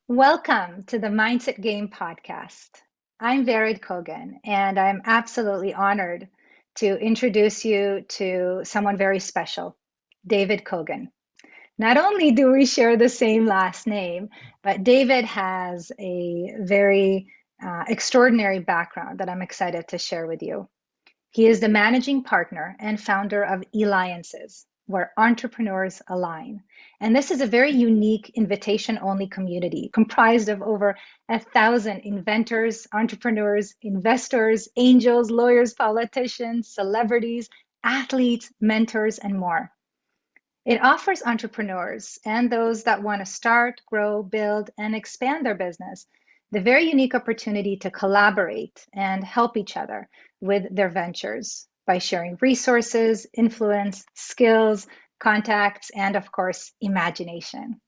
Welcome to the Mindset Game podcast. I'm Vered Cogan, and I'm absolutely honored to introduce you to someone very special, David Cogan. Not only do we share the same last name, but David has a very extraordinary background that I'm excited to share with you. He is the managing partner and founder of Eliances, where entrepreneurs align. And this is a very unique invitation only community comprised of over 1,000 inventors, entrepreneurs, investors, angels, lawyers, politicians, celebrities, athletes, mentors, and more. It offers entrepreneurs and those that want to start, grow, build, and expand their business the very unique opportunity to collaborate and help each other with their ventures by sharing resources, influence, skills, contacts, and of course, imagination.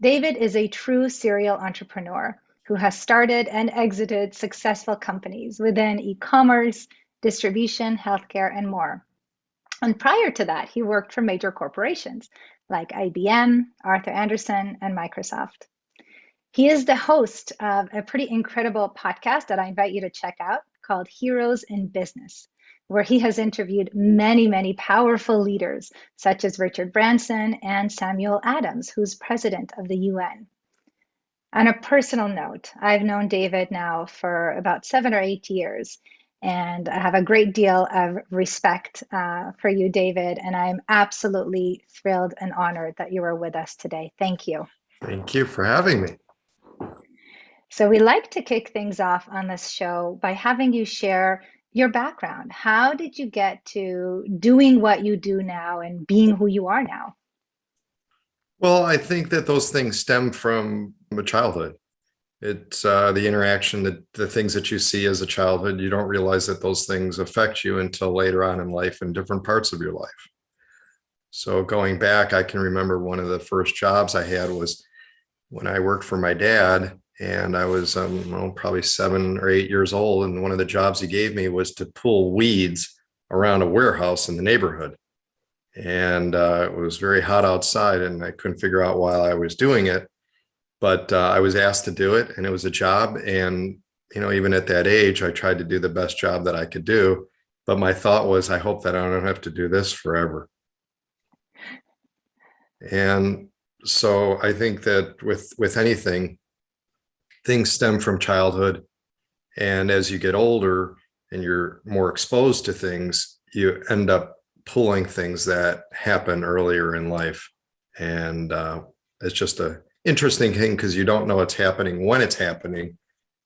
David is a true serial entrepreneur who has started and exited successful companies within e commerce, distribution, healthcare, and more. And prior to that, he worked for major corporations like IBM, Arthur Andersen, and Microsoft. He is the host of a pretty incredible podcast that I invite you to check out called Heroes in Business, where he has interviewed many, many powerful leaders, such as Richard Branson and Samuel Adams, who's president of the UN. On a personal note, I've known David now for about 7 or 8 years, and I have a great deal of respect for you, David, and I'm absolutely thrilled and honored that you are with us today. Thank you. Thank you for having me. So, we like to kick things off on this show by having you share your background. How did you get to doing what you do now and being who you are now? Well, I think that those things stem from a childhood. It's the interaction, the things that you see as a childhood. You don't realize that those things affect you until later on in life in different parts of your life. So going back, I can remember one of the first jobs I had was when I worked for my dad, and I was probably 7 or 8 years old. And one of the jobs he gave me was to pull weeds around a warehouse in the neighborhood. And it was very hot outside, and I couldn't figure out why I was doing it. But I was asked to do it, and it was a job. And even at that age, I tried to do the best job that I could do. But my thought was, I hope that I don't have to do this forever. And so I think that with anything, things stem from childhood. And as you get older and you're more exposed to things, you end up pulling things that happen earlier in life. And it's just a interesting thing because you don't know it's happening when it's happening.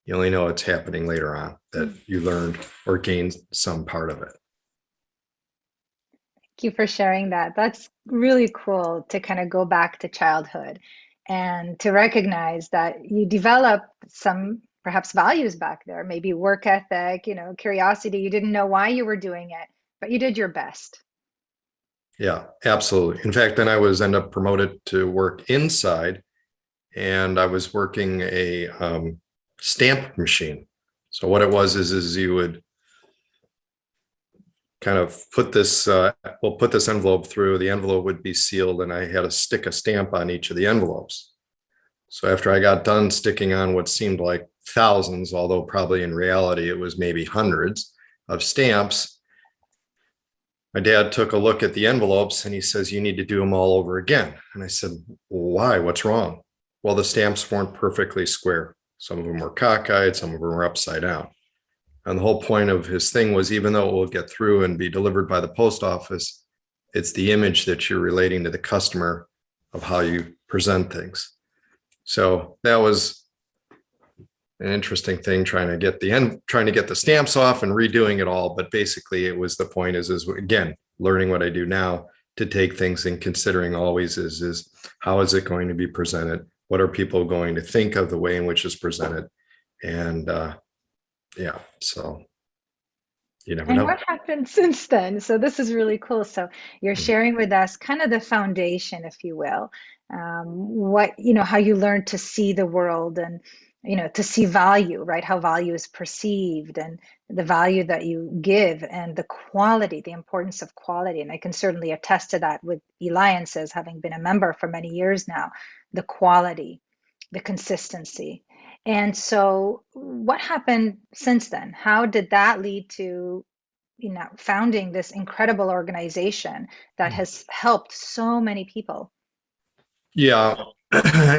You only know it's happening later on that you learned or gained some part of it. Thank you for sharing that. That's really cool to kind of go back to childhood and to recognize that you develop some perhaps values back there, maybe work ethic, curiosity. You didn't know why you were doing it, but you did your best. Yeah, absolutely. In fact, then I was end up promoted to work inside, and I was working a stamp machine. So what it was is you would kind of put this put this envelope through. The envelope would be sealed, and I had to stick a stamp on each of the envelopes. So after I got done sticking on what seemed like thousands, although probably in reality it was maybe hundreds of stamps, my dad took a look at the envelopes and he says, "You need to do them all over again." And I said, "Why? What's wrong?" Well, the stamps weren't perfectly square. Some of them were cockeyed, some of them were upside down. And the whole point of his thing was, even though it will get through and be delivered by the post office, it's the image that you're relating to the customer of how you present things. So that was an interesting thing, trying to get the stamps off and redoing it all. But basically, it was the point is again, learning what I do now to take things and considering always is how is it going to be presented? What are people going to think of the way in which it's presented? And yeah, so you never And know. what happened since then? So this is really cool. So you're sharing with us kind of the foundation, if you will, how you learn to see the world and, to see value, right? How value is perceived and the value that you give and the quality, the importance of quality. And I can certainly attest to that with Eliances, having been a member for many years now, the quality. the consistency. And so, what happened since then? How did that lead to, founding this incredible organization that has helped so many people? Yeah.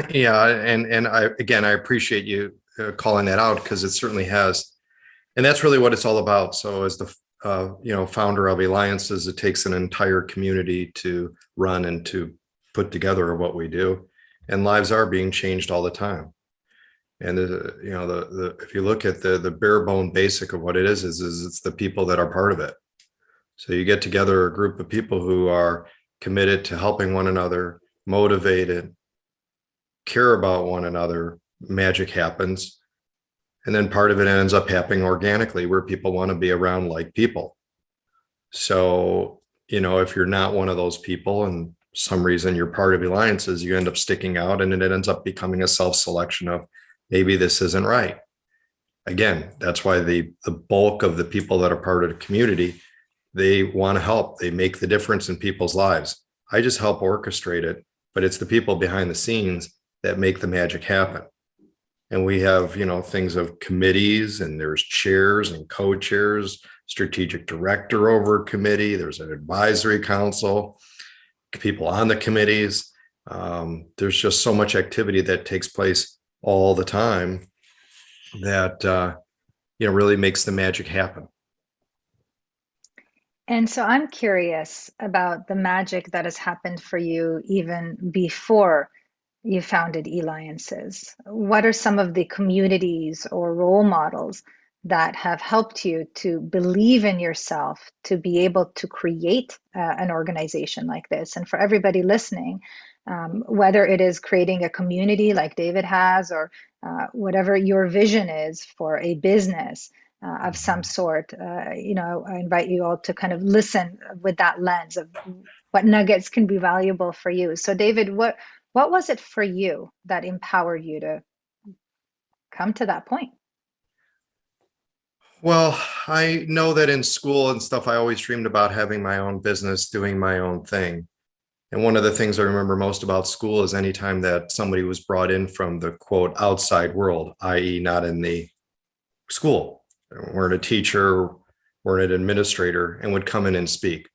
Yeah. And I appreciate you calling that out because it certainly has. And that's really what it's all about. So as the founder of Eliances, it takes an entire community to run and to put together what we do, and lives are being changed all the time. And the if you look at the bare bone basic of what it is it's the people that are part of it. So you get together a group of people who are committed to helping one another, motivated, care about one another, magic happens. And then part of it ends up happening organically where people want to be around like people. So, if you're not one of those people and some reason you're part of Eliances, you end up sticking out and it ends up becoming a self-selection of maybe this isn't right. Again, that's why the bulk of the people that are part of the community, they want to help. They make the difference in people's lives. I just help orchestrate it, but it's the people behind the scenes that make the magic happen. And we have, things of committees, and there's chairs and co-chairs, strategic director over committee. There's an advisory council, people on the committees. There's just so much activity that takes place all the time that, really makes the magic happen. And so I'm curious about the magic that has happened for you even before you founded Eliances. What are some of the communities or role models that have helped you to believe in yourself, to be able to create an organization like this? And for everybody listening, whether it is creating a community like David has, or whatever your vision is for a business of some sort, I invite you all to kind of listen with that lens of what nuggets can be valuable for you. So, David, what was it for you that empowered you to come to that point? Well, I know that in school and stuff, I always dreamed about having my own business, doing my own thing. And one of the things I remember most about school is anytime that somebody was brought in from the quote outside world, i.e., not in the school, weren't a teacher, weren't an administrator, and would come in and speak.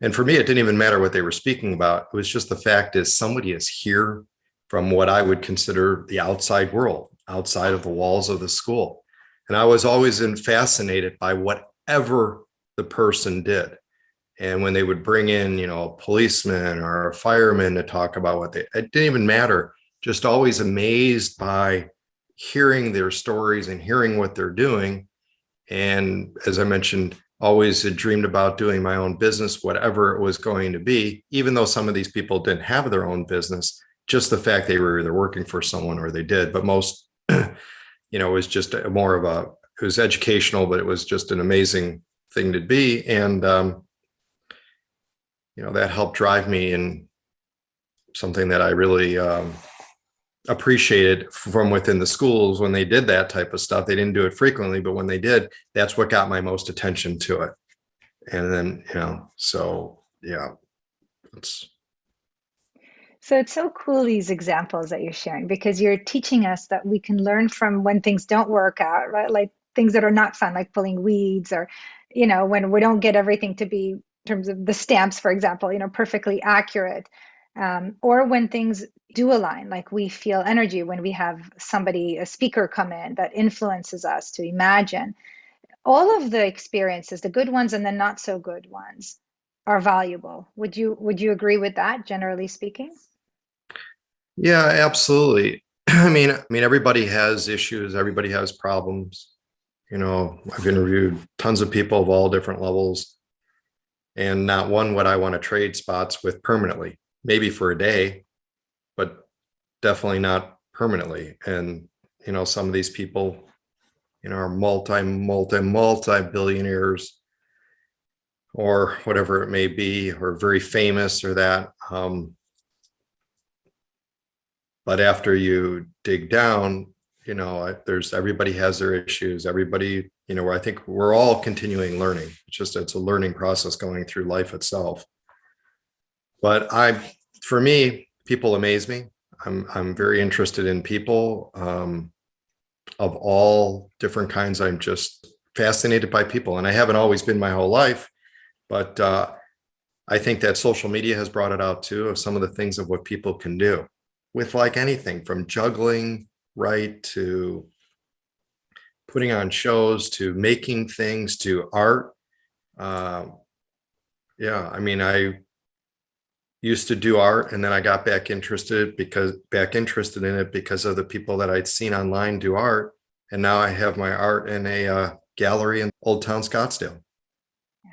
And for me, it didn't even matter what they were speaking about. It was just the fact is somebody is here from what I would consider the outside world, outside of the walls of the school. And I was always fascinated by whatever the person did. And when they would bring in, a policeman or a fireman to talk about it didn't even matter. Just always amazed by hearing their stories and hearing what they're doing. And as I mentioned, always had dreamed about doing my own business, whatever it was going to be, even though some of these people didn't have their own business, just the fact they were either working for someone or they did. But most, was just it was educational, but it was just an amazing thing to be. And, that helped drive me in something that I really appreciated from within the schools when they did that type of stuff. They didn't do it frequently, but when they did, that's what got my most attention to it. And then, so yeah, it's. So it's so cool, these examples that you're sharing, because you're teaching us that we can learn from when things don't work out, right? Like things that are not fun, like pulling weeds, or, when we don't get everything to be, in terms of the stamps, for example, perfectly accurate. Or when things do align, like we feel energy when we have somebody, a speaker come in that influences us to imagine. All of the experiences, the good ones and the not so good ones, are valuable. Would you agree with that, generally speaking? Yeah, absolutely. I mean, everybody has issues. Everybody has problems. I've interviewed tons of people of all different levels, and not one would I want to trade spots with permanently. Maybe for a day, but definitely not permanently. And, some of these people, are multi billionaires or whatever it may be, or very famous or that. But after you dig down, everybody has their issues. Everybody, I think we're all continuing learning. It's a learning process going through life itself. But for me, people amaze me. I'm very interested in people of all different kinds. I'm just fascinated by people, and I haven't always been my whole life, but I think that social media has brought it out too, of some of the things of what people can do with like anything from juggling, right, to putting on shows, to making things, to art. Uh, yeah, I mean, I used to do art, and then I got back interested in it because of the people that I'd seen online do art, and now I have my art in a gallery in Old Town Scottsdale. Yeah,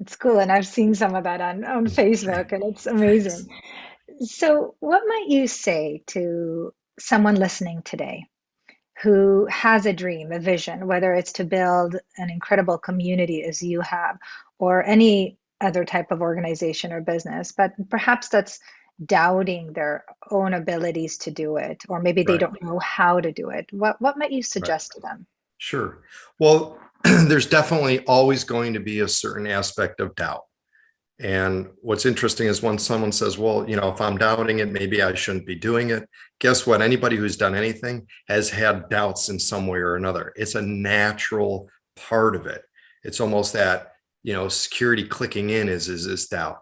it's cool. And I've seen some of that on Facebook, and it's amazing. Thanks. So, what might you say to someone listening today who has a dream, a vision, whether it's to build an incredible community as you have, or any other type of organization or business, but perhaps that's doubting their own abilities to do it, or maybe they Right, don't know how to do it. What might you right. suggest to them? Sure. Well, there's definitely always going to be a certain aspect of doubt. And what's interesting is when someone says, well, if I'm doubting it, maybe I shouldn't be doing it. Guess what? Anybody who's done anything has had doubts in some way or another. It's a natural part of it. It's almost that, security clicking in is this doubt.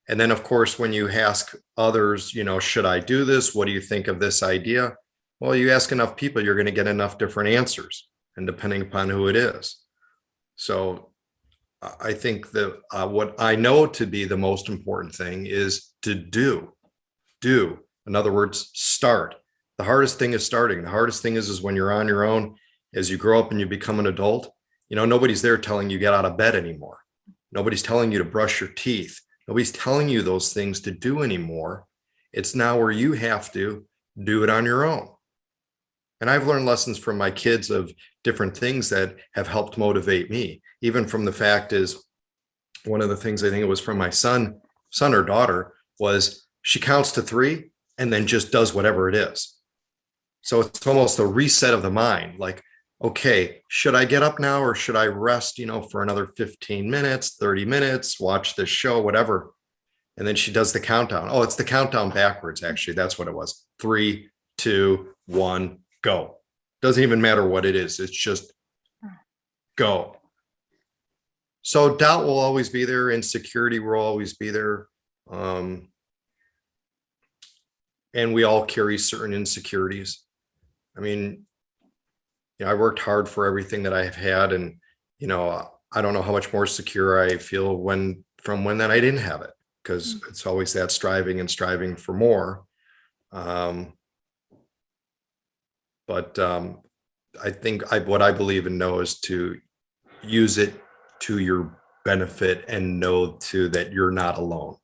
And then, of course, when you ask others, should I do this? What do you think of this idea? Well, you ask enough people, you're going to get enough different answers, and depending upon who it is. So I think that what I know to be the most important thing is to do. In other words, start. The hardest thing is starting. The hardest thing is when you're on your own, as you grow up and you become an adult, nobody's there telling you get out of bed anymore. Nobody's telling you to brush your teeth. Nobody's telling you those things to do anymore. It's now where you have to do it on your own. And I've learned lessons from my kids of different things that have helped motivate me. Even from the fact is, one of the things I think it was from my son or daughter, was she counts to 3 and then just does whatever it is. So it's almost a reset of the mind. Like, okay, should I get up now or should I rest, for another 15 minutes, 30 minutes, watch this show, whatever. And then she does the countdown. Oh, it's the countdown backwards. Actually, that's what it was. 3, 2, 1, go. Doesn't even matter what it is. It's just go. So doubt will always be there. Insecurity will always be there. And we all carry certain insecurities. I mean, I worked hard for everything that I have had. And, I don't know how much more secure I feel from when that I didn't have it, because it's always that striving for more. But I think what I believe and know is to use it to your benefit, and know too that you're not alone.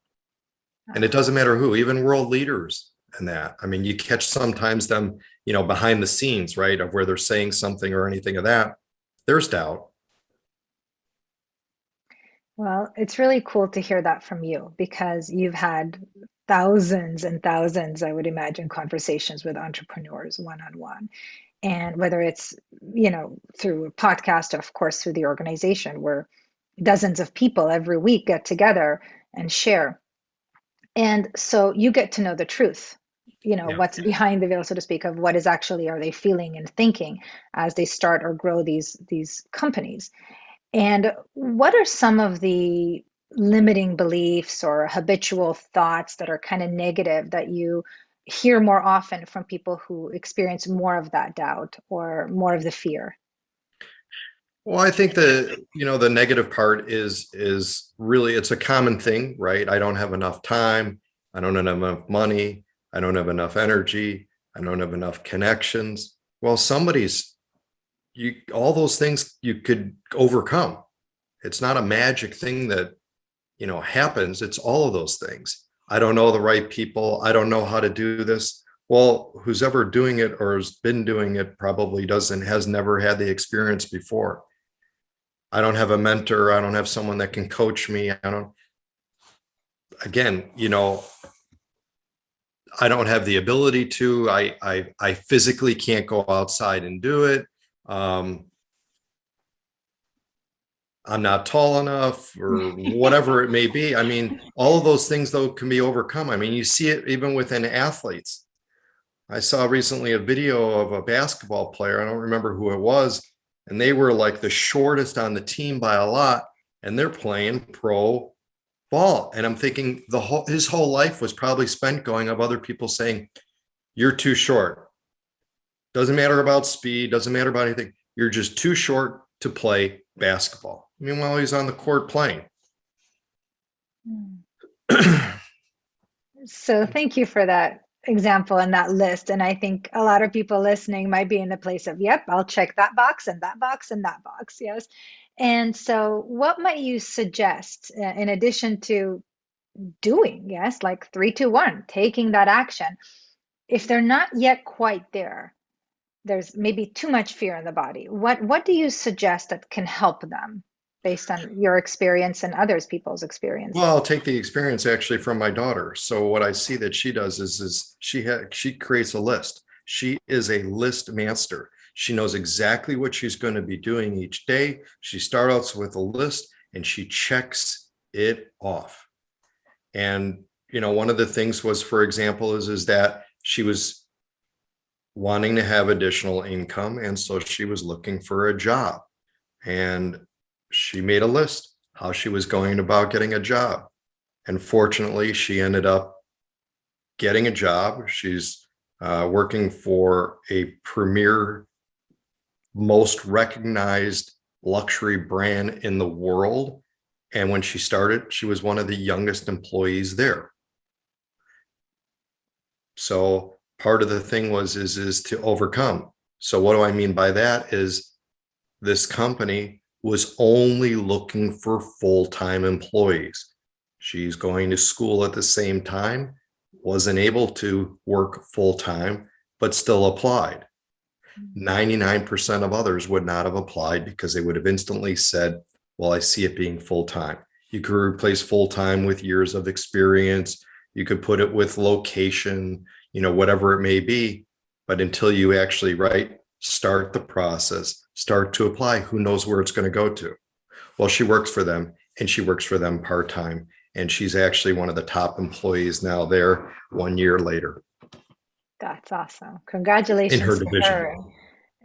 And it doesn't matter who, even world leaders and that. I mean, you catch sometimes them, behind the scenes, right, of where they're saying something or anything of that. There's doubt. Well, it's really cool to hear that from you because you've had thousands and thousands, I would imagine, conversations with entrepreneurs one on one. And whether it's, through a podcast, of course, through the organization where dozens of people every week get together and share. And so you get to know the truth, Yeah. what's behind the veil, so to speak, of what is actually are they feeling and thinking as they start or grow these companies. And what are some of the limiting beliefs or habitual thoughts that are kind of negative that you hear more often from people who experience more of that doubt or more of the fear? Well, I think the negative part is really, it's a common thing, right? I don't have enough time. I don't have enough money. I don't have enough energy. I don't have enough connections. Well, all those things you could overcome. It's not a magic thing that, happens. It's all of those things. I don't know the right people. I don't know how to do this. Well, who's ever doing it or has been doing it probably has never had the experience before. I don't have a mentor. I don't have someone that can coach me. Again, I don't have the ability to. I physically can't go outside and do it. I'm not tall enough, or whatever it may be. I mean, all of those things though can be overcome. I mean, you see it even within athletes. I saw recently a video of a basketball player. I don't remember who it was, and they were like the shortest on the team by a lot, and they're playing pro ball. And I'm thinking his whole life was probably spent going of other people saying, "You're too short. Doesn't matter about speed, doesn't matter about anything. You're just too short to play basketball." Meanwhile, he's on the court playing. So thank you for that example and that list. And I think a lot of people listening might be in the place of, yep, I'll check that box and that box and that box. Yes. And so what might you suggest in addition to doing, yes, like 3, 2, 1, taking that action? If they're not yet quite there, there's maybe too much fear in the body. What do you suggest that can help them based on your experience and others people's experience? Well, I'll take the experience actually from my daughter. So what I see that she does is she creates a list. She is a list master. She knows exactly what she's going to be doing each day. She starts with a list and she checks it off. And one of the things was, for example, is that she was wanting to have additional income, and so she was looking for a job. And she made a list how she was going about getting a job. And fortunately, she ended up getting a job. She's working for a premier, most recognized luxury brand in the world. And when she started, she was one of the youngest employees there. So part of the thing is to overcome. So what do I mean by that is this company was only looking for full-time employees. She's going to school at the same time, wasn't able to work full-time, but still applied. 99% of others would not have applied because they would have instantly said, well, I see it being full-time. You could replace full-time with years of experience. You could put it with location, whatever it may be. But until you actually start the process, start to apply, who knows where it's going to go to? Well, she works for them, and she works for them part-time. And she's actually one of the top employees now there 1 year later. That's awesome. In her Congratulations to division. her.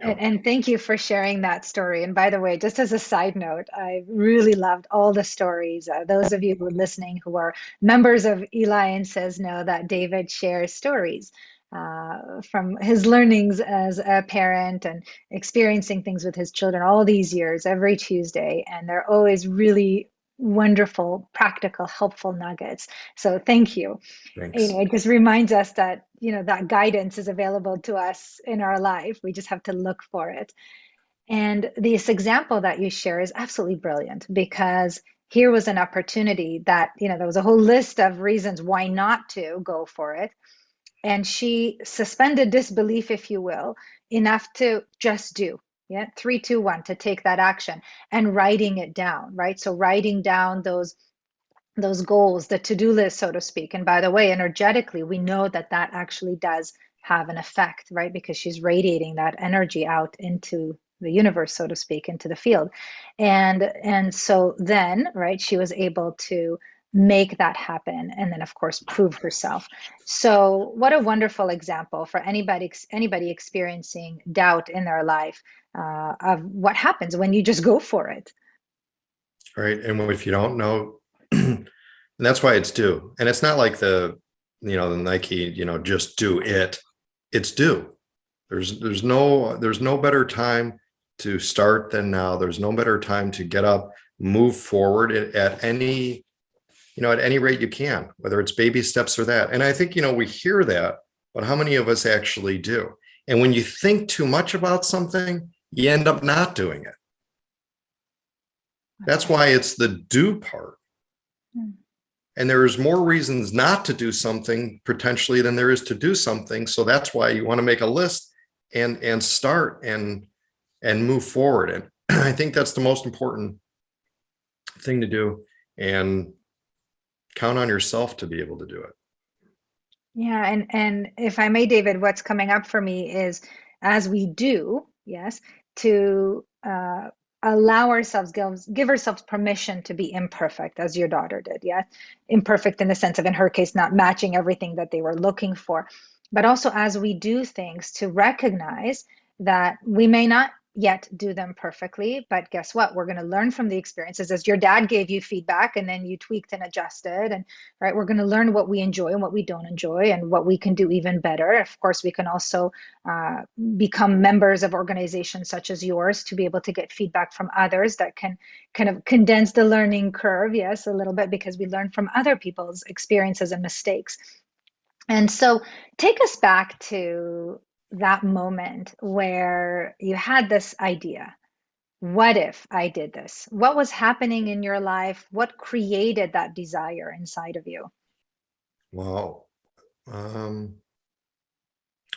Yep. And thank you for sharing that story. And by the way, just as a side note, I really loved all the stories. Those of you who are listening who are members of Eliances know that David shares stories from his learnings as a parent and experiencing things with his children all these years, every Tuesday. And they're always really wonderful, practical, helpful nuggets. So thank you. Thanks. It just reminds us that that guidance is available to us in our life. We just have to look for it. And this example that you share is absolutely brilliant, because here was an opportunity that there was a whole list of reasons why not to go for it, and she suspended disbelief, if you will, enough to just do. 3, 2, 1, to take that action, and writing it down, right? So writing down those goals, the to-do list, so to speak. And by the way, energetically, we know that actually does have an effect, right? Because she's radiating that energy out into the universe, so to speak, into the field. And so then, right, she was able to make that happen, and then of course prove herself. So what a wonderful example for anybody experiencing doubt in their life, of what happens when you just go for it. Right. And if you don't know, and that's why it's do. And it's not like the Nike, just do it. It's do. There's no better time to start than now. There's no better time to get up, move forward at any rate you can, whether it's baby steps or that. And I think, we hear that, but how many of us actually do? And when you think too much about something, you end up not doing it. That's why it's the do part. And there's more reasons not to do something potentially than there is to do something. So that's why you want to make a list and start and move forward. And I think that's the most important thing to do, and count on yourself to be able to do it. Yeah, and if I may, David, what's coming up for me is, as we do, yes, to allow ourselves, give ourselves permission to be imperfect, as your daughter did. Yeah, imperfect in the sense of, in her case, not matching everything that they were looking for, but also as we do things to recognize that we may not yet do them perfectly, but guess what? We're going to learn from the experiences as your dad gave you feedback and then you tweaked and adjusted. And right, we're going to learn what we enjoy and what we don't enjoy and what we can do even better. Of course, we can also become members of organizations such as yours to be able to get feedback from others that can kind of condense the learning curve, yes, a little bit, because we learn from other people's experiences and mistakes. And so take us back to that moment where you had this idea. What if I did this? What was happening in your life? What created that desire inside of you? Wow. I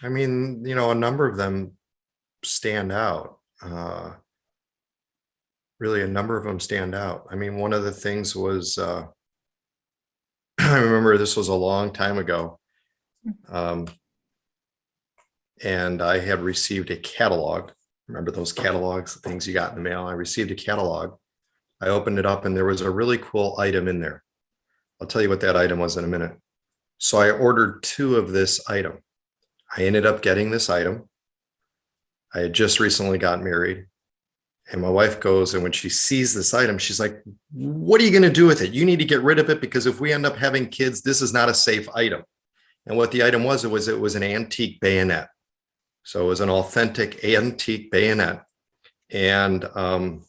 mean, a number of them stand out. Really, a number of them stand out. I mean, one of the things was, I remember this was a long time ago. And I had received a catalog. Remember those catalogs, the things you got in the mail? I received a catalog. I opened it up and there was a really cool item in there. I'll tell you what that item was in a minute. So I ordered 2 of this item. I ended up getting this item. I had just recently got married. And my wife goes, and when she sees this item, she's like, what are you going to do with it? You need to get rid of it because if we end up having kids, this is not a safe item. And what the item was, it was an antique bayonet. So it was an authentic antique bayonet. And it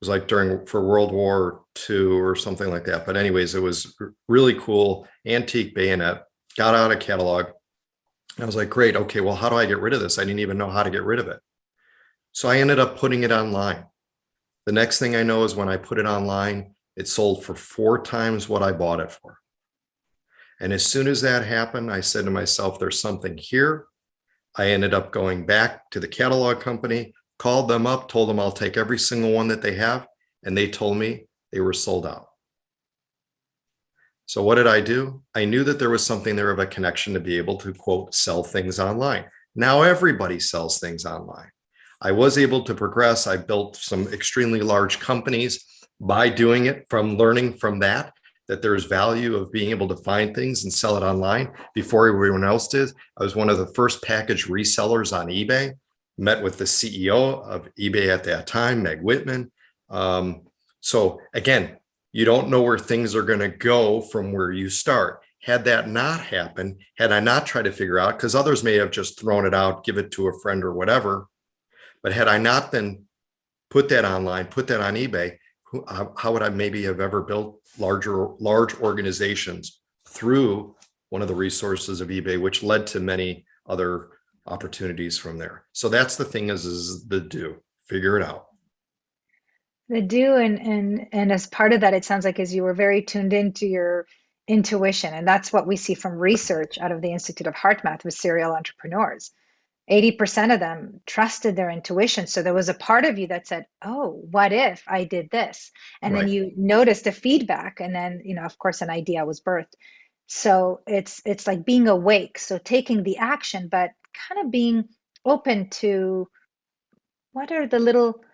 was like for World War II or something like that. But anyways, it was really cool, antique bayonet, got out a catalog. I was like, great. Okay, well, how do I get rid of this? I didn't even know how to get rid of it. So I ended up putting it online. The next thing I know is when I put it online, it sold for 4 times what I bought it for. And as soon as that happened, I said to myself, there's something here. I ended up going back to the catalog company, called them up, told them I'll take every single one that they have. And they told me they were sold out. So what did I do? I knew that there was something there of a connection to be able to, quote, sell things online. Now everybody sells things online. I was able to progress. I built some extremely large companies by doing it, from learning from that there's value of being able to find things and sell it online before everyone else did. I was one of the first package resellers on eBay, met with the CEO of eBay at that time, Meg Whitman. So again, you don't know where things are going to go from where you start. Had that not happened, had I not tried to figure out, because others may have just thrown it out, give it to a friend or whatever, but had I not then put that online, put that on eBay, how would I maybe have ever built large organizations through one of the resources of eBay, which led to many other opportunities from there. So that's the thing is the do, figure it out. The do, and as part of that, it sounds like as you were very tuned into your intuition, and that's what we see from research out of the Institute of Heart Math with serial entrepreneurs. 80% of them trusted their intuition. So there was a part of you that said, oh, what if I did this? And then Right. you noticed a feedback, and then, of course, an idea was birthed. So it's like being awake. So taking the action, but kind of being open to what are the little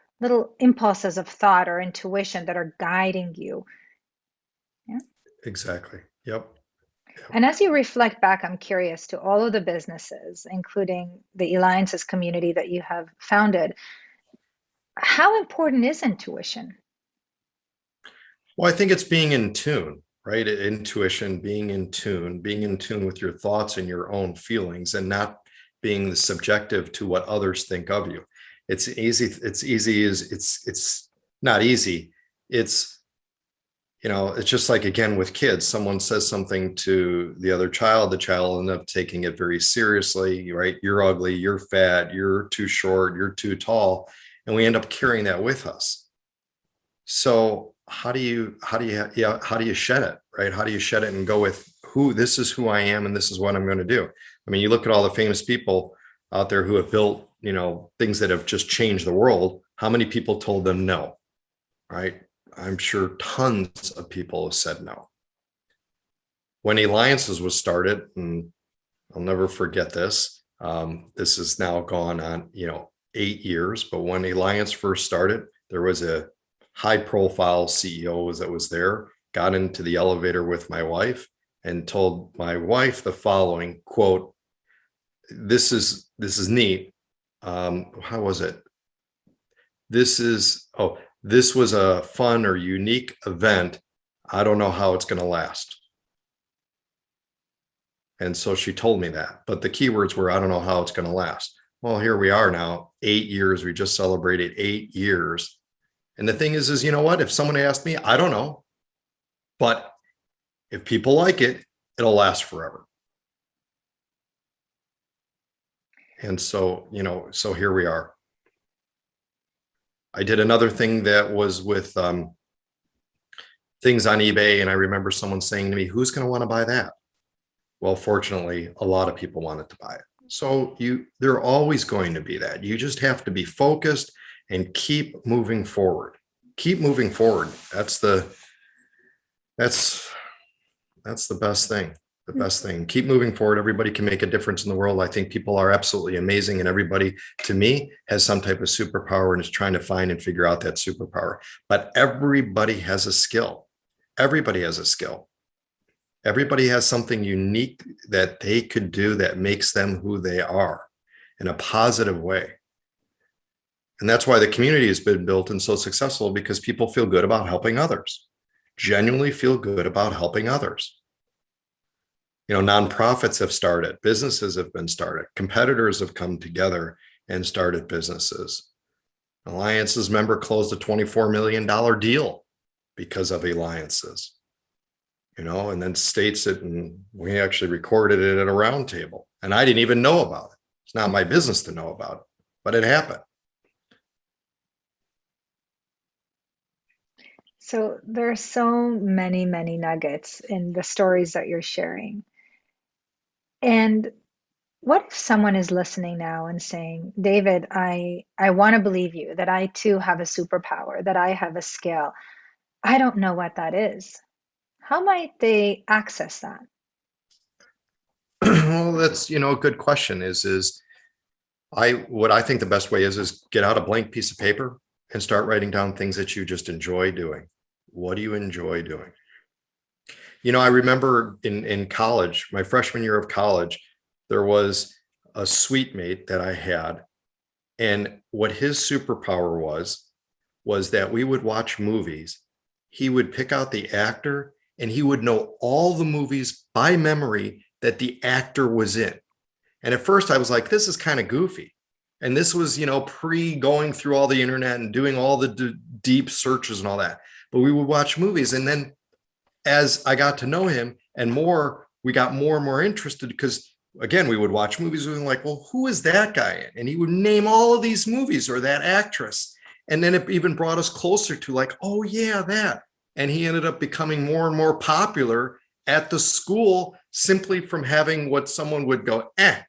impulses of thought or intuition that are guiding you. Yeah. Exactly. Yep. And as you reflect back, I'm curious to all of the businesses, including the Eliances community that you have founded, how important is intuition? Well, I think it's being in tune, right? Intuition, being in tune with your thoughts and your own feelings, and not being the subjective to what others think of you. It's not easy. It's just like, again, with kids, someone says something to the other child, the child will end up taking it very seriously, right? You're ugly, you're fat, you're too short, you're too tall. And we end up carrying that with us. So how do you shed it, right? How do you shed it and go with this is who I am and this is what I'm going to do? I mean, you look at all the famous people out there who have built, things that have just changed the world. How many people told them no, right? I'm sure tons of people have said no. When Eliances was started, and I'll never forget this, this is now gone on, 8 years, but when Eliance first started, there was a high profile CEO that was there, got into the elevator with my wife and told my wife the following quote, this is neat. How was it? This was a fun or unique event. I don't know how it's going to last. And so she told me that, but the keywords were, I don't know how it's going to last. Well, here we are now, 8 years. We just celebrated 8 years. And the thing is, you know what? If someone asked me, I don't know, but if people like it, it'll last forever. And so, so here we are. I did another thing that was with things on eBay. And I remember someone saying to me, who's going to want to buy that? Well, fortunately, a lot of people wanted to buy it. So there are always going to be that. You just have to be focused and keep moving forward. Keep moving forward. That's the best thing. The best thing. Keep moving forward. Everybody can make a difference in the world. I think people are absolutely amazing, and everybody, to me, has some type of superpower and is trying to find and figure out that superpower. But everybody has a skill. Everybody has a skill. Everybody has something unique that they could do that makes them who they are in a positive way. And that's why the community has been built and so successful, because people feel good about helping others, genuinely feel good about helping others. Nonprofits have started, businesses have been started, competitors have come together and started businesses. Eliances member closed a $24 million deal because of Eliances. And then states it, and we actually recorded it at a round table. And I didn't even know about it. It's not my business to know about it, but it happened. So there are so many, many nuggets in the stories that you're sharing. And what if someone is listening now and saying, David, I want to believe you, that I too have a superpower, that I have a skill. I don't know what that is. How might they access that? Well, that's, a good question what I think the best way is get out a blank piece of paper and start writing down things that you just enjoy doing. What do you enjoy doing? I remember in college, my freshman year of college, there was a suite mate that I had. And what his superpower was that we would watch movies. He would pick out the actor and he would know all the movies by memory that the actor was in. And at first I was like, this is kind of goofy. And this was, pre going through all the internet and doing all the deep searches and all that. But we would watch movies. And then as I got to know him and we got more and more interested, because again, we would watch movies and we were like, well, who is that guy in? And he would name all of these movies or that actress. And then it even brought us closer to like, oh yeah, that. And he ended up becoming more and more popular at the school simply from having what someone would go, eh.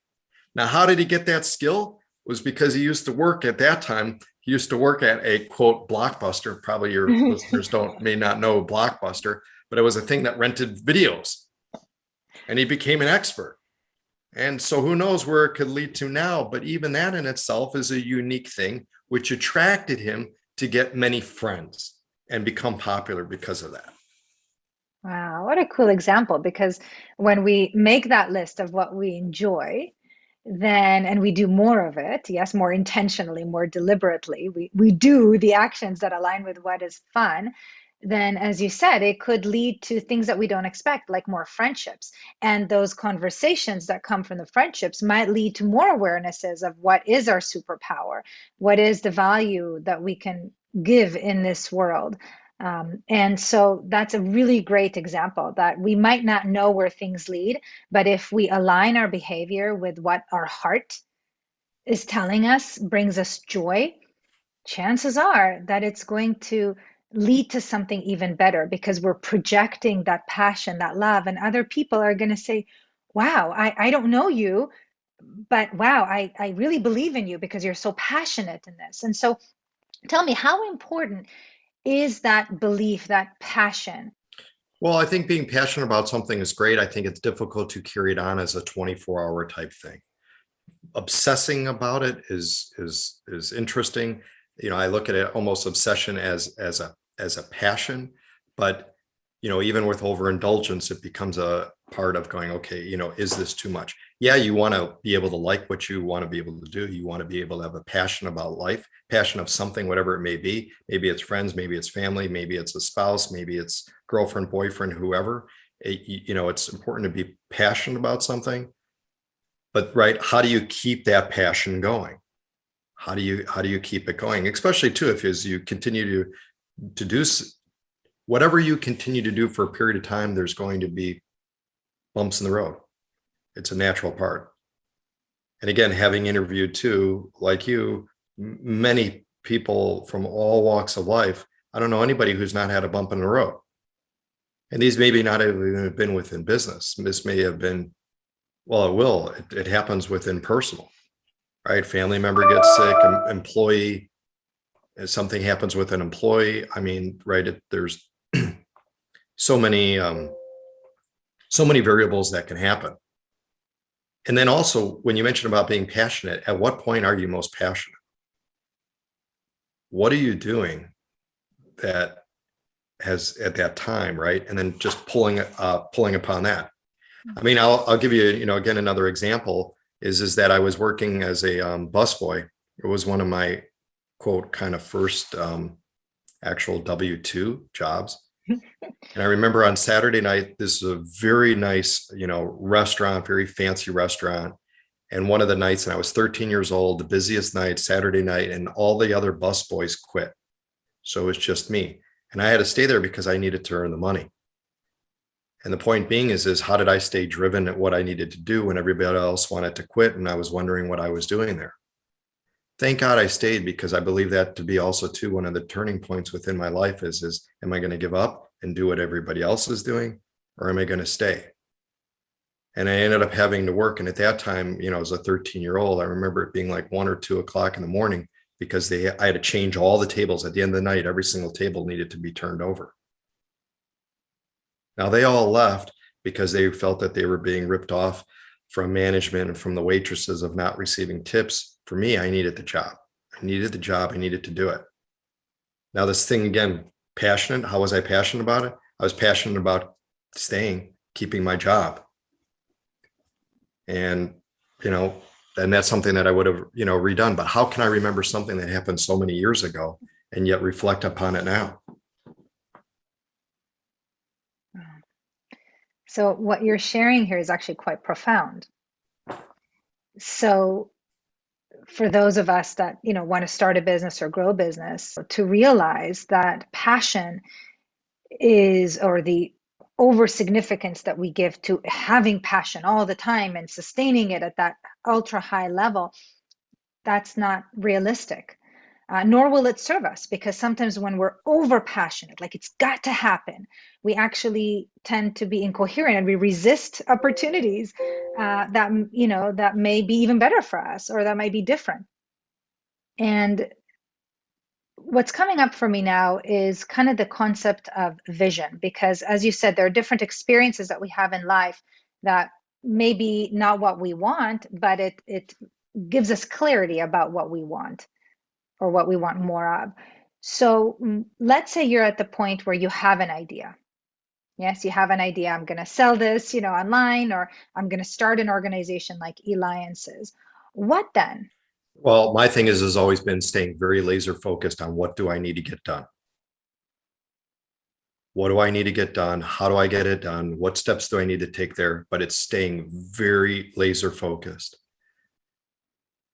Now, how did he get that skill? It was because he used to work at that time. He used to work at a quote Blockbuster. Probably your listeners may not know Blockbuster, but it was a thing that rented videos, and he became an expert. And so who knows where it could lead to now, but even that in itself is a unique thing, which attracted him to get many friends and become popular because of that. Wow, what a cool example, because when we make that list of what we enjoy, and we do more of it, yes, more intentionally, more deliberately, we do the actions that align with what is fun, then as you said, it could lead to things that we don't expect, like more friendships. And those conversations that come from the friendships might lead to more awarenesses of what is our superpower, what is the value that we can give in this world. And so that's a really great example that we might not know where things lead, but if we align our behavior with what our heart is telling us brings us joy, chances are that it's going to lead to something even better, because we're projecting that passion, that love, and other people are going to say, wow, I don't know you, but wow, I really believe in you because you're so passionate in this. And so tell me, how important is that belief, that passion? Well, I think being passionate about something is great. I think it's difficult to carry it on as a 24-hour type thing. Obsessing about it is interesting. I look at it almost obsession as a passion, but even with overindulgence, it becomes a part of going, okay, is this too much? yeah, you want to be able to like what you want to be able to do. You want to be able to have a passion about life, passion of something, whatever it may be. Maybe it's friends, maybe it's family, maybe it's a spouse, maybe it's girlfriend, boyfriend, whoever. It's important to be passionate about something. But right, how do you keep that passion going? How do you keep it going? Especially too, if as you continue to do whatever you continue to do for a period of time, there's going to be bumps in the road. It's a natural part. And again, having interviewed too, like you, many people from all walks of life, I don't know anybody who's not had a bump in the road. And these maybe not even have been within business. This may have been, well, it happens within personal, right? Family member gets sick, employee, something happens with an employee. I mean, right, there's so many variables that can happen. And then also, when you mentioned about being passionate, at what point are you most passionate? What are you doing that has at that time, right? And then just pulling upon that. I mean, I'll give you, again, another example is that I was working as a busboy. It was one of my quote kind of first actual W-2 jobs. And I remember on Saturday night, this is a very nice, restaurant, very fancy restaurant. And one of the nights, and I was 13 years old, the busiest night, Saturday night, and all the other busboys quit. So it was just me. And I had to stay there because I needed to earn the money. And the point being is how did I stay driven at what I needed to do when everybody else wanted to quit? And I was wondering what I was doing there. Thank God I stayed, because I believe that to be also too one of the turning points within my life is am I going to give up and do what everybody else is doing, or am I going to stay? And I ended up having to work. And at that time, as a 13-year-old, I remember it being like 1 or 2 o'clock in the morning, because I had to change all the tables at the end of the night. Every single table needed to be turned over. Now they all left because they felt that they were being ripped off from management and from the waitresses of not receiving tips. For me, I needed the job. I needed the job. I needed to do it. Now this thing again, passionate. How was I passionate about it? I was passionate about staying, keeping my job. And, and that's something that I would have, redone. But how can I remember something that happened so many years ago and yet reflect upon it now? So what you're sharing here is actually quite profound. So for those of us that, want to start a business or grow a business, to realize that passion is, or the over significance that we give to having passion all the time and sustaining it at that ultra high level, that's not realistic. Nor will it serve us, because sometimes when we're over passionate, like it's got to happen, we actually tend to be incoherent and we resist opportunities that may be even better for us, or that might be different. And what's coming up for me now is kind of the concept of vision, because as you said, there are different experiences that we have in life that may be not what we want, but it gives us clarity about what we want, or what we want more of. So let's say you're at the point where you have an idea. Yes, you have an idea. I'm going to sell this, online, or I'm going to start an organization like Eliances. What then? Well, my thing has always been staying very laser focused on what do I need to get done? What do I need to get done? How do I get it done? What steps do I need to take there? But it's staying very laser focused.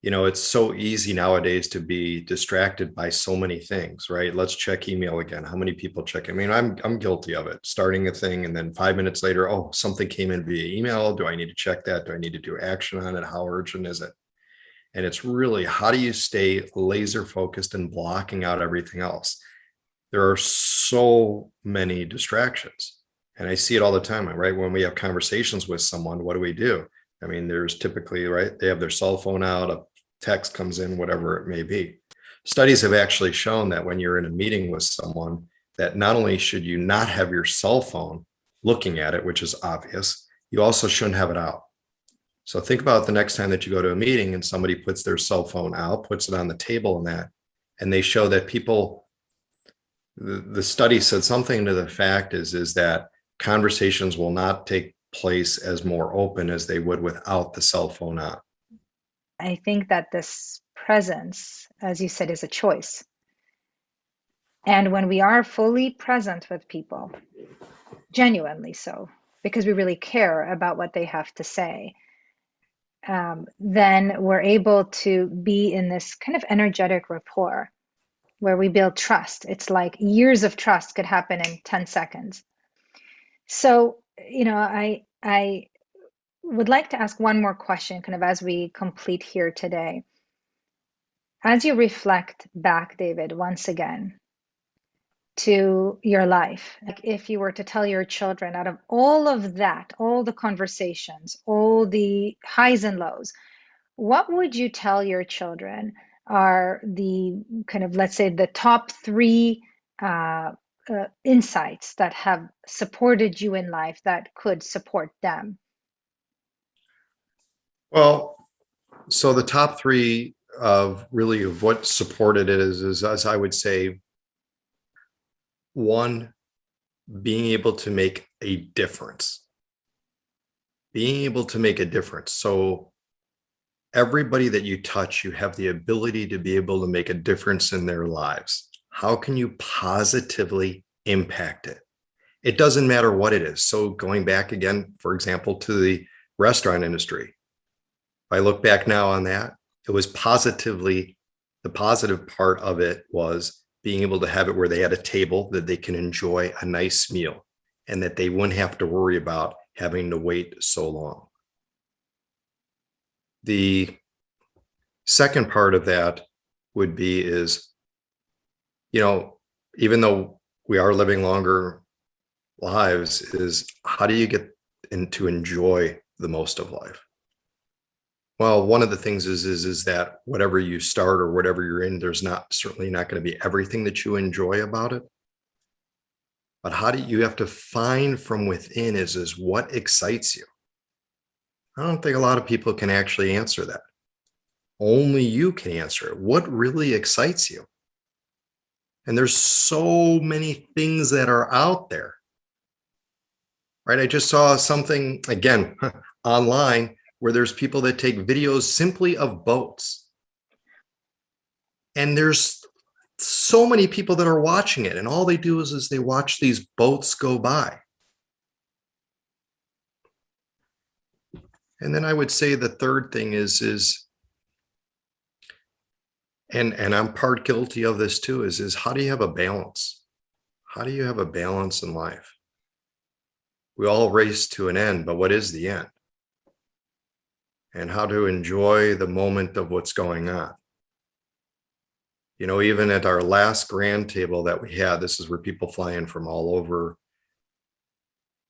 It's so easy nowadays to be distracted by so many things, right? Let's check email again. How many people check? I mean, I'm guilty of it. Starting a thing and then 5 minutes later, oh, something came in via email. Do I need to check that? Do I need to do action on it? How urgent is it? And it's really, how do you stay laser focused and blocking out everything else? There are so many distractions. And I see it all the time, right? When we have conversations with someone, what do? I mean, there's typically, right, they have their cell phone out, a text comes in, whatever it may be. Studies have actually shown that when you're in a meeting with someone, that not only should you not have your cell phone looking at it, which is obvious, you also shouldn't have it out. So think about the next time that you go to a meeting and somebody puts their cell phone out, puts it on the table and they show that people, the study said something to the fact is that conversations will not take place as more open as they would without the cell phone on. I think that this presence, as you said, is a choice. And when we are fully present with people, genuinely so, because we really care about what they have to say, then we're able to be in this kind of energetic rapport where we build trust. It's like years of trust could happen in 10 seconds. So, I would like to ask one more question, kind of as we complete here today. As you reflect back, David, once again, to your life, like if you were to tell your children, out of all of that, all the conversations, all the highs and lows, what would you tell your children are the kind of, let's say, the top three insights that have supported you in life that could support them? Well, so the top three of what supported it is as I would say, one, being able to make a difference. Being able to make a difference. So everybody that you touch, you have the ability to be able to make a difference in their lives. How can you positively impact it? It doesn't matter what it is. So going back again, for example, to the restaurant industry, if I look back now on that, it was positively, the positive part of it was being able to have it where they had a table that they can enjoy a nice meal and that they wouldn't have to worry about having to wait so long. The second part of that would be is, even though we are living longer lives, is how do you get to enjoy the most of life? Well, one of the things is that whatever you start or whatever you're in, there's certainly not going to be everything that you enjoy about it. But how do you have to find from within is what excites you? I don't think a lot of people can actually answer that. Only you can answer it. What really excites you? And there's so many things that are out there, right? I just saw something again online where there's people that take videos simply of boats. And there's so many people that are watching it, and all they do is they watch these boats go by. And then I would say the third thing is and I'm part guilty of this too, is how do you have a balance? How do you have a balance in life? We all race to an end, but what is the end? And how to enjoy the moment of what's going on. Even at our last grand table that we had, this is where people fly in from all over,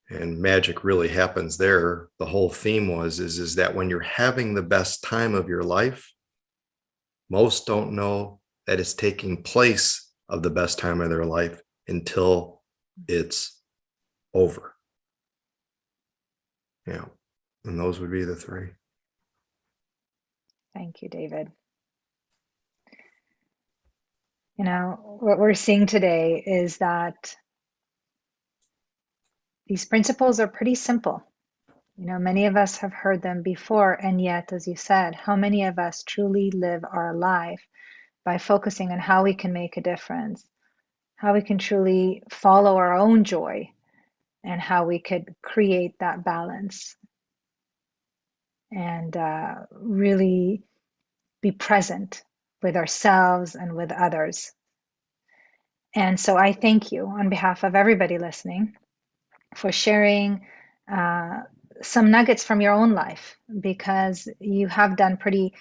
and magic really happens there. The whole theme is that when you're having the best time of your life, most don't know that it's taking place of the best time of their life until it's over. Yeah. And those would be the three. Thank you, David. What we're seeing today is that these principles are pretty simple. Many of us have heard them before, and yet, as you said, how many of us truly live our life by focusing on how we can make a difference, how we can truly follow our own joy, and how we could create that balance and really be present with ourselves and with others. And so I thank you on behalf of everybody listening for sharing some nuggets from your own life, because you have done pretty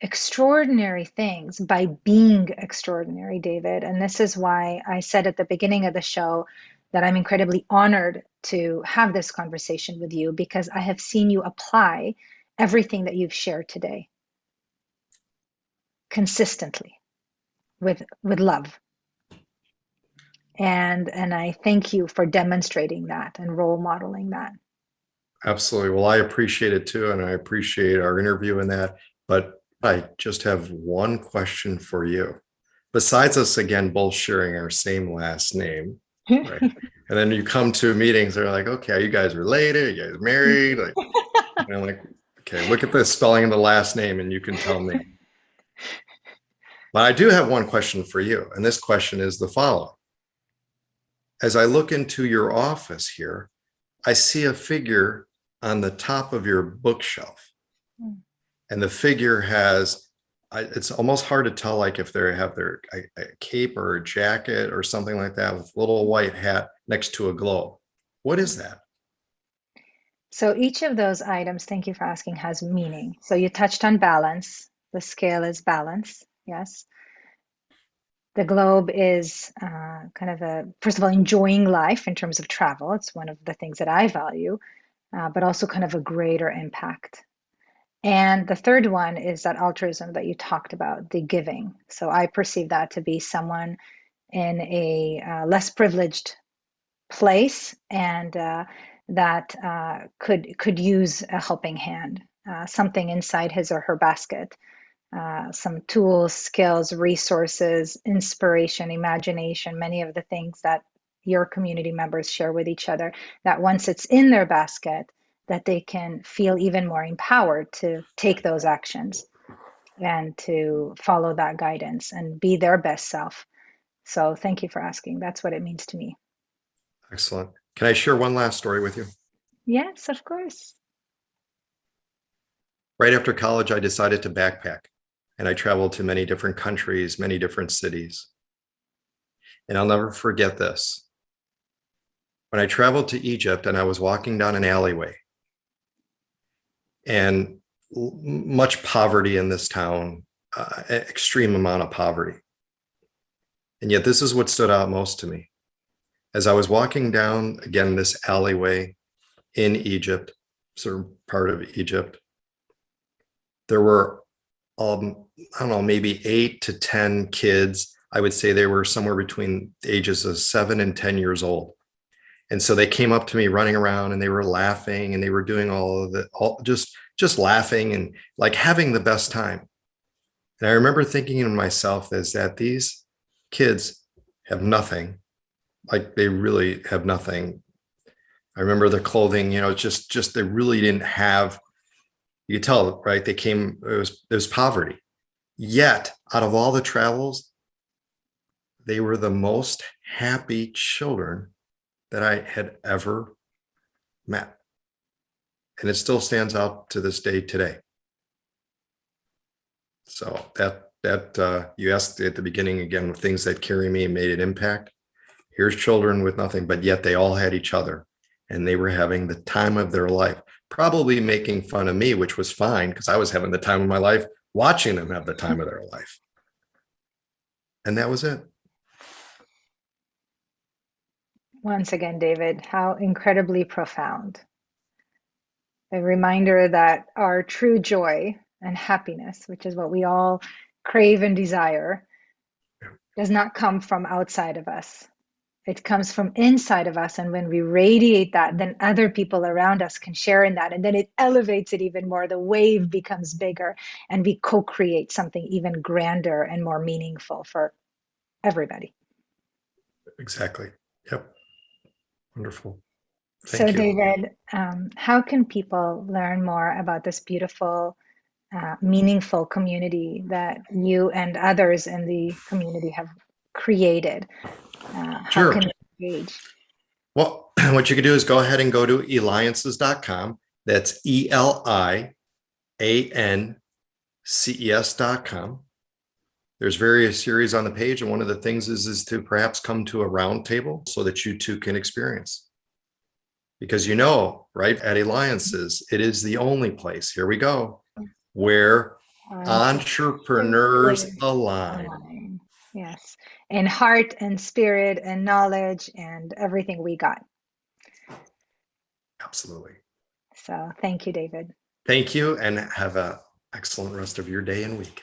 extraordinary things by being extraordinary, David. And this is why I said at the beginning of the show that I'm incredibly honored to have this conversation with you, because I have seen you apply everything that you've shared today consistently with love. And I thank you for demonstrating that and role modeling that. Absolutely. Well, I appreciate it too. And I appreciate our interview in that. But I just have one question for you. Besides us, again, both sharing our same last name, Right. And then you come to meetings, they're like, okay, are you guys related? Are you guys married? Like, and I'm like, okay, look at the spelling of the last name and you can tell me. But I do have one question for you. And this question is the following. As I look into your office here, I see a figure on the top of your bookshelf. And the figure has, it's almost hard to tell, like if they have their a cape or a jacket or something like that with a little white hat next to a globe. What is that? So each of those items, thank you for asking, has meaning. So you touched on balance. The scale is balance, yes. The globe is kind of first of all, enjoying life in terms of travel. It's one of the things that I value, but also kind of a greater impact. And the third one is that altruism that you talked about, the giving. So I perceive that to be someone in a less privileged place and that could use a helping hand, something inside his or her basket, some tools, skills, resources, inspiration, imagination, many of the things that your community members share with each other, that once it's in their basket, that they can feel even more empowered to take those actions and to follow that guidance and be their best self. So thank you for asking. That's what it means to me. Excellent. Can I share one last story with you? Yes, of course. Right after college, I decided to backpack and I traveled to many different countries, many different cities. And I'll never forget this. When I traveled to Egypt and I was walking down an alleyway and much poverty in this town, extreme amount of poverty. And yet this is what stood out most to me. As I was walking down, again, this alleyway in Egypt, sort of part of Egypt, there were, I don't know, maybe 8 to 10 kids. I would say they were somewhere between the ages of 7 and 10 years old. And so they came up to me running around and they were laughing and they were doing all of it, just laughing and like having the best time. And I remember thinking to myself is that these kids have nothing, like they really have nothing. I remember their clothing, just they really didn't have, you could tell, right? They came, it was poverty. Yet out of all the travels, they were the most happy children that I had ever met. And it still stands out to this day today. So that you asked at the beginning again, things that carry me and made an impact. Here's children with nothing, but yet they all had each other and they were having the time of their life, probably making fun of me, which was fine because I was having the time of my life watching them have the time of their life. And that was it. Once again, David, how incredibly profound. A reminder that our true joy and happiness, which is what we all crave and desire, does not come from outside of us. It comes from inside of us. And when we radiate that, then other people around us can share in that. And then it elevates it even more. The wave becomes bigger and we co-create something even grander and more meaningful for everybody. Exactly. Yep. Wonderful. So, Thank you. David, how can people learn more about this beautiful, meaningful community that you and others in the community have created? How Sure. can they engage? Well, what you can do is go ahead and go to eliances.com. That's ELIANCES.com. There's various series on the page. And one of the things is to perhaps come to a round table so that you too can experience. Because right, at Eliances, it is the only place, here we go, where entrepreneurs align. Yes, in heart and spirit and knowledge and everything we got. Absolutely. So thank you, David. Thank you, and have an excellent rest of your day and week.